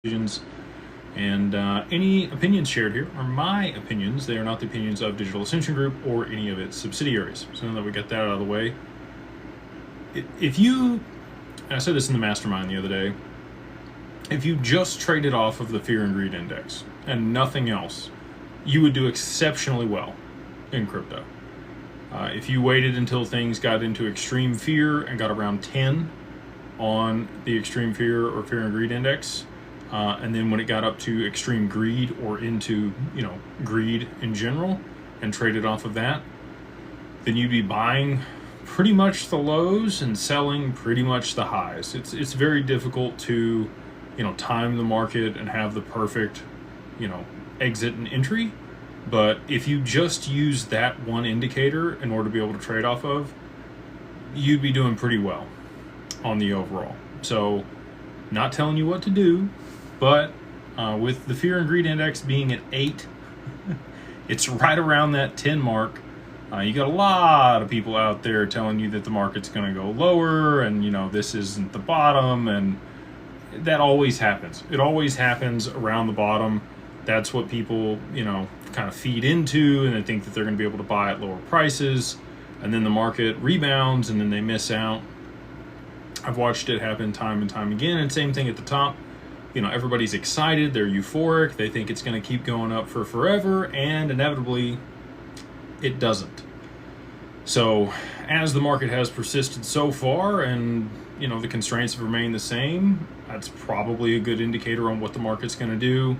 decisions, and any opinions shared here are my opinions. They are not the opinions of Digital Ascension Group or any of its subsidiaries. So now that we got that out of the way, if you, I said this in the mastermind the other day, if you just traded off of the fear and greed index and nothing else, you would do exceptionally well in crypto. If you waited until things got into extreme fear and got around 10 on the extreme fear or fear and greed index, and then when it got up to extreme greed or into, greed in general and traded off of that, then you'd be buying pretty much the lows and selling pretty much the highs. It's very difficult to, time the market and have the perfect, exit and entry. But if you just use that one indicator in order to be able to trade off of, you'd be doing pretty well on the overall. So not telling you what to do, but with the fear and greed index being at 8, it's right around that 10 mark. You got a lot of people out there telling you that the market's going to go lower and, this isn't the bottom. And that always happens. It always happens around the bottom. That's what people, kind of feed into, and they think that they're going to be able to buy at lower prices. And then the market rebounds and then they miss out. I've watched it happen time and time again. And same thing at the top. Everybody's excited. They're euphoric. They think it's going to keep going up for forever. And inevitably, it doesn't. So as the market has persisted so far and, the constraints have remained the same, that's probably a good indicator on what the market's going to do.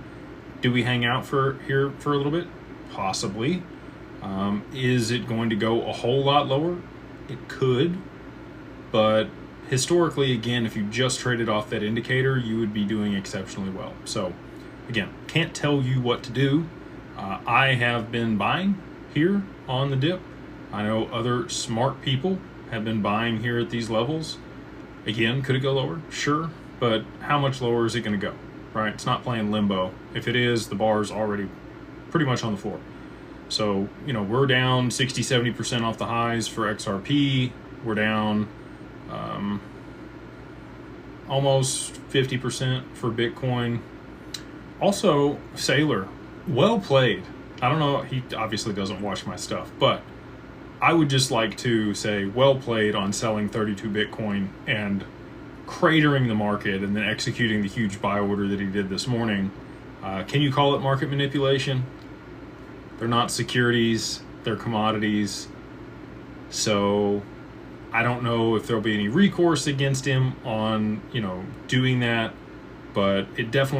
Do we hang out here for a little bit? Possibly. Is it going to go a whole lot lower? It could. But historically, again, if you just traded off that indicator, you would be doing exceptionally well. So again, can't tell you what to do. I have been buying here on the dip. I know other smart people have been buying here at these levels. Again, could it go lower? Sure. But how much lower is it going to go? Right? It's not playing limbo. If it is, the bar is already pretty much on the floor. So, we're down 60-70% off the highs for XRP. We're down almost 50% for Bitcoin. Also, Sailor, well played. I don't know, he obviously doesn't watch my stuff, but I would just like to say well played on selling 32 Bitcoin and cratering the market and then executing the huge buy order that he did this morning. Can you call it market manipulation? They're not securities, they're commodities. So I don't know if there'll be any recourse against him on, doing that, but it definitely